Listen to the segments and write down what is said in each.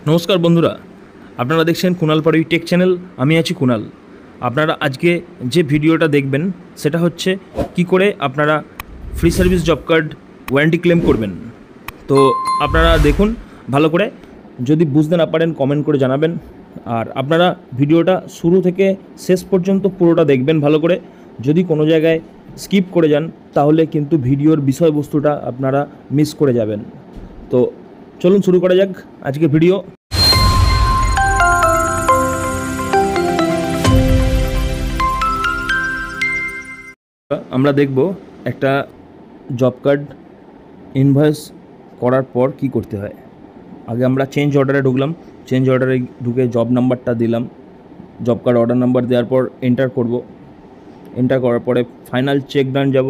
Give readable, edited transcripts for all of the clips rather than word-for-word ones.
নমস্কার বন্ধুরা, আপনারা দেখছেন কুণাল পাড়ুই টেক চ্যানেল। আমি আছি কুণাল। আপনারা আজকে যে ভিডিওটা দেখবেন সেটা হচ্ছে কি করে আপনারা free service job card warranty claim করবেন। তো আপনারা দেখুন ভালো করে, যদি বুঝতে না পারেন কমেন্ট করে জানাবেন। আর আপনারা ভিডিওটা শুরু থেকে শেষ পর্যন্ত পুরোটা দেখবেন ভালো করে। যদি কোনো জায়গায় স্কিপ করে যান তাহলে কিন্তু ভিডিওর বিষয়বস্তুটা আপনারা মিস করে যাবেন। তো চলুন শুরু করা যাক আজকে ভিডিও। আমরা দেখব একটা জব কার্ড ইনভয়েস করার পর কি করতে হয়। আগে আমরা চেঞ্জ অর্ডারে ঢুকলাম, চেঞ্জ অর্ডারে ঢুকে জব নাম্বারটা দিলাম, জব কার্ড অর্ডার নাম্বার দেওয়ার পর এন্টার করব। এন্টার করার পরে ফাইনাল চেক ডান যাব।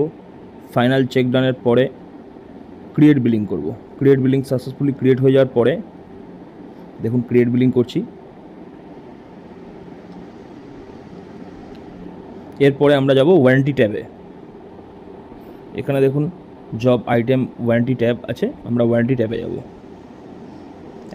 ফাইনাল চেক ডানের পরে ক্রিয়েট বিলিং করব। ক্রিয়েট বিলিং সাকসেসফুলি ক্রিয়েট হয়ে যাওয়ার পরে দেখুন ক্রিয়েট বিলিং করছি। এরপরে আমরা যাব ওয়ারেন্টি ট্যাবে। এখানে দেখুন জব আইটেম ওয়ারেন্টি ট্যাব আছে, আমরা ওয়ারেন্টি ট্যাবে যাব।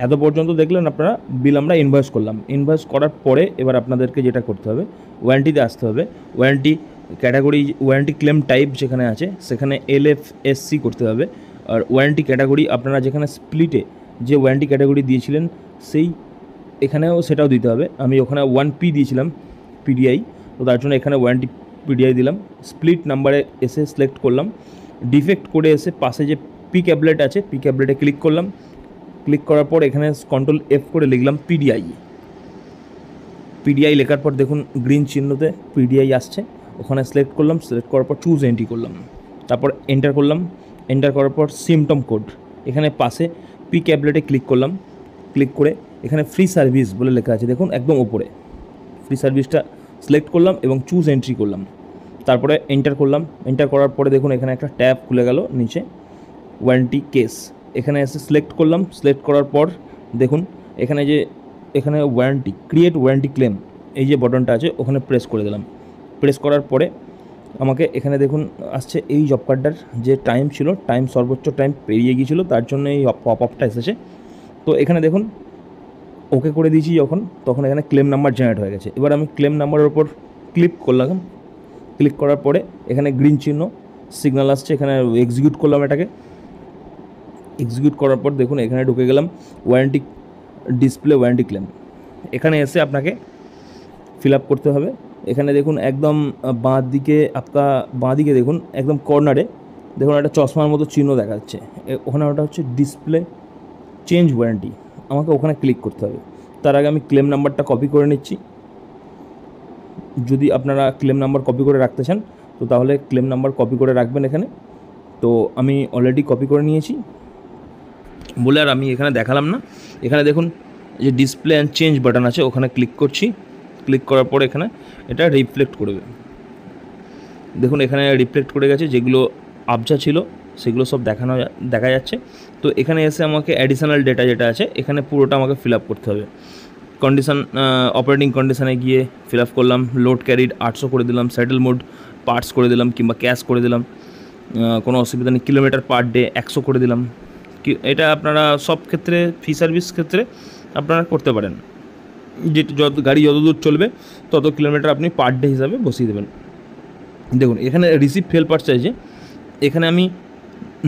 এত পর্যন্ত দেখলেন আপনারা, বিল আমরা ইনভয়েস করলাম। ইনভয়েস করার পরে এবার আপনাদেরকে যেটা করতে হবে, ওয়ারেন্টিতে আসতে হবে। Warranty category, warranty claim type যেখানে আছে সেখানে LFSC করতে হবে। আর ওয়ারেন্টি ক্যাটাগরি আপনারা যেখানে স্প্লিটে যে ওয়ারেন্টি ক্যাটাগরি দিয়েছিলেন সেই এখানেও সেটাও দিতে হবে। আমি ওখানে 1P দিয়েছিলাম, PDI, তো তার জন্য এখানে ওয়ারেন্টি PDI দিলাম। স্প্লিট নাম্বারে এসে সিলেক্ট করলাম, ডিফেক্ট করে এসে পাশে যে পি ক্যাবলেট আছে পি ক্যাবলেটে ক্লিক করলাম। ক্লিক করার পর এখানে কন্ট্রোল F করে লিখলাম PDI। PDI লেখার পর দেখুন গ্রিন চিহ্নতে PDI আসছে, ওখানে সিলেক্ট করলাম। সিলেক্ট করার পর চুজ এন্ট্রি করলাম, তারপর এন্টার করলাম। এন্টার করার পর সিমটম কোড এখানে পাশে পি ক্যাবলেটে ক্লিক করলাম। ক্লিক করে এখানে ফ্রি সার্ভিস বলে লেখা আছে দেখুন একদম ওপরে, ফ্রি সার্ভিসটা সিলেক্ট করলাম এবং চুজ এন্ট্রি করলাম। তারপরে এন্টার করলাম। এন্টার করার পরে দেখুন এখানে একটা ট্যাব খুলে গেল নিচে, ওয়ারেন্টি কেস। এখানে এসে সিলেক্ট করলাম। সিলেক্ট করার পর দেখুন এখানে যে এখানে ওয়ারেন্টি ক্রিয়েট ওয়ারেন্টি ক্লেম এই যে বটনটা আছে ওখানে প্রেস করে দিলাম। প্রেস করার পরে আমাকে এখানে দেখুন আসছে এই জব কার্ডটার যে টাইম ছিল, টাইম সর্বোচ্চ টাইম পেরিয়ে গিয়েছিলো, তার জন্য এই পপ আপটা এসেছে। তো এখানে দেখুন ওকে করে দিয়েছি যখন, তখন এখানে ক্লেম নাম্বার জেনারেট হয়ে গেছে। এবার আমি ক্লেম নাম্বারের ওপর ক্লিক করলাম। ক্লিক করার পরে এখানে গ্রিন চিহ্ন সিগন্যাল আসছে, এখানে এক্সিকিউট করলাম। এটাকে এক্সিকিউট করার পর দেখুন এখানে ঢুকে গেলাম ওয়ারেন্টি ডিসপ্লে ওয়ারেন্টি ক্লেম। এখানে এসে আপনাকে ফিল আপ করতে হবে। এখানে দেখুন একদম বাঁ দিকে দেখুন একদম কর্নারে দেখুন একটা চশমার মতো চিহ্ন দেখা যাচ্ছে, ওখানে ওটা হচ্ছে ডিসপ্লে চেঞ্জ ওয়ারেন্টি। আমাকে ওখানে ক্লিক করতে হবে। তার আগে আমি ক্লেম নাম্বারটা কপি করে নিচ্ছি। যদি আপনারা ক্লেম নাম্বার কপি করে রাখতে চান তো তাহলে ক্লেম নাম্বার কপি করে রাখবেন এখানে। তো আমি অলরেডি কপি করে নিয়েছি বলে আর আমি এখানে দেখালাম না। এখানে দেখুন যে ডিসপ্লে অ্যান্ড চেঞ্জ বাটন আছে ওখানে ক্লিক করছি। ক্লিক করার পর এখানে এটা রিফ্লেক্ট করবে। দেখুন এখানে রিফ্লেক্ট করে গেছে, যেগুলো আবজা ছিল সেগুলো সব দেখা যাচ্ছে। তো এখানে এসে আমাকে অ্যাডিশনাল ডেটা যেটা আছে এখানে পুরোটা আমাকে ফিল আপ করতে হবে। কন্ডিশন অপারেটিং কন্ডিশনে গিয়ে ফিল আপ করলাম। লোড ক্যারিড 800 করে দিলাম, স্যাটেল মোড পার্টস করে দিলাম কিংবা ক্যাশ করে দিলাম, কোনো অসুবিধা নেই। কিলোমিটার পার ডে 100 করে দিলাম। এটা আপনারা সব ক্ষেত্রে ফ্রি সার্ভিস ক্ষেত্রে আপনারা করতে পারেন, যে গাড়ি যত দূর চলবে তত কিলোমিটার আপনি পার ডে হিসাবে বসিয়ে দেবেন। দেখুন এখানে রিসিভ ফেল পার্ট চাইছে, এখানে আমি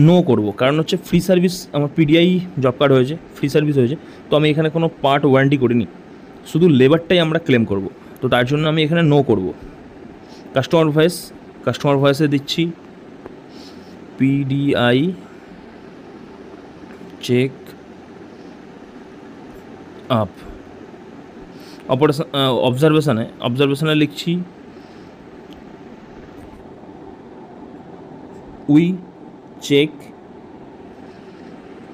নো করব, কারণ হচ্ছে ফ্রি সার্ভিস আমার PDI জব কার্ড হয়েছে, ফ্রি সার্ভিস হয়েছে। তো আমি এখানে কোনো পার্ট ওয়ারেন্টি করিনি, শুধু লেবারটাই আমরা ক্লেম করব। তো তার জন্য আমি এখানে নো করব। কাস্টমার ভয়েসে দিচ্ছি PDI চেক আপ। অবজারভেশনে লিখছি we check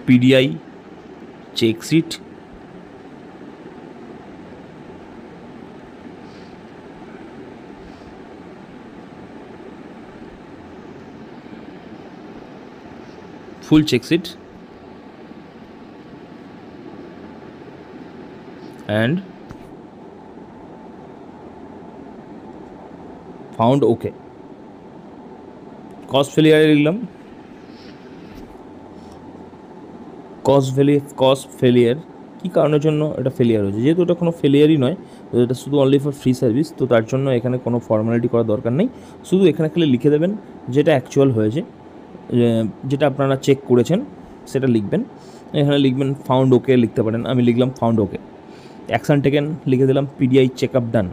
PDI check sheet full check sheet and found okay. Cause ফেলিয়ারে লিখলাম কজ ফেলিয়ার কী কারণের জন্য এটা ফেলিয়ার হয়েছে। যেহেতু এটা কোনো ফেলিয়ারই নয়, তো এটা শুধু অনলি ফর ফ্রি সার্ভিস, তো তার জন্য এখানে কোনো ফর্মালিটি করার দরকার নেই। শুধু এখানে খালি লিখে দেবেন যেটা অ্যাকচুয়াল হয়েছে, যেটা আপনারা চেক করেছেন সেটা লিখবেন। এখানে লিখবেন ফাউন্ড ওকে লিখতে পারেন, আমি লিখলাম ফাউন্ড ওকে। অ্যাকশান টেকেন লিখে দিলাম পিডিআই চেক আপ ডান।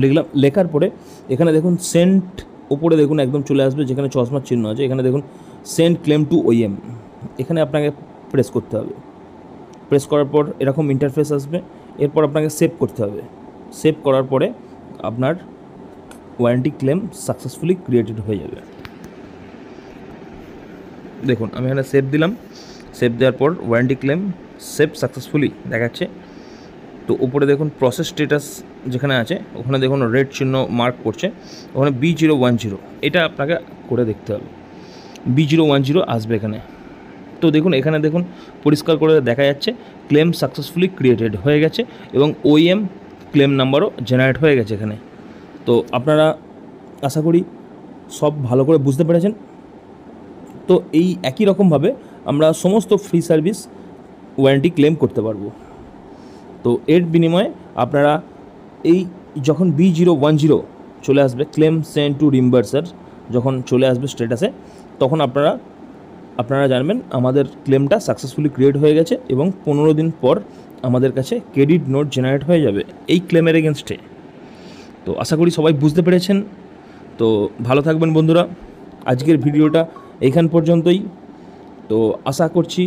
লিখলাম, লেখার পরে এখানে দেখুন সেন্ট ওপরে দেখুন একদম চলে আসবে, যেখানে চশমার চিহ্ন আছে এখানে দেখুন সেন্ড ক্লেম টু ওইএম, এখানে আপনাকে প্রেস করতে হবে। প্রেস করার পর এরকম ইন্টারফেস আসবে, এরপর আপনাকে সেভ করতে হবে। সেভ করার পরে আপনার ওয়ারেন্টি ক্লেম সাকসেসফুলি ক্রিয়েটেড হয়ে যাবে। দেখুন আমি এখানে সেভ দিলাম, সেভ দেওয়ার পর ওয়ারেন্টি ক্লেম সেভ সাকসেসফুলি দেখাচ্ছে। তো উপরে দেখুন প্রসেস স্ট্যাটাস যেখানে আছে ওখানে দেখুন রেড চিহ্ন মার্ক করছে, ওখানে B010 এটা আপনাকে করে দেখতে হবে। B010 আসবে এখানে। তো দেখুন এখানে দেখুন পরিষ্কার করে দেখা যাচ্ছে ক্লেম সাকসেসফুলি ক্রিয়েটেড হয়ে গেছে এবং ওইএম ক্লেম নাম্বারও জেনারেট হয়ে গেছে এখানে। তো আপনারা আশা করি সব ভালো করে বুঝতে পেরেছেন। তো এই একই রকমভাবে আমরা সমস্ত ফ্রি সার্ভিস ওয়ারেন্টি ক্লেম করতে পারবো। তো এর বিনিময়ে আপনারা এই যখন B010 চলে আসবে ক্লেম সেন্ড টু রিম্বার্সার, যখন চলে আসবে স্ট্যাটাসে, তখন আপনারা জানবেন আমাদের ক্লেমটা সাকসেসফুলি ক্রিয়েট হয়ে গেছে এবং 15 দিন পর আমাদের কাছে ক্রেডিট নোট জেনারেট হয়ে যাবে এই ক্লেমের এগেনস্টে। তো আশা করি সবাই বুঝতে পেরেছেন। তো ভালো থাকবেন বন্ধুরা, আজকের ভিডিওটা এইখান পর্যন্তই। তো আশা করছি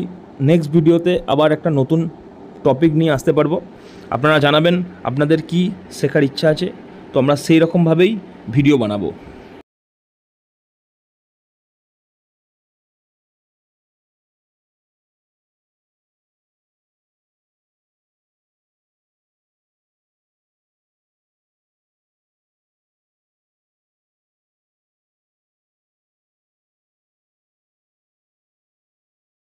নেক্সট ভিডিওতে আবার একটা নতুন টপিক নিয়ে আসতে পারবো। আপনারা জানাবেন আপনাদের কি শেখার ইচ্ছা আছে, তো আমরা সেই রকমভাবেই ভিডিও বানাবো।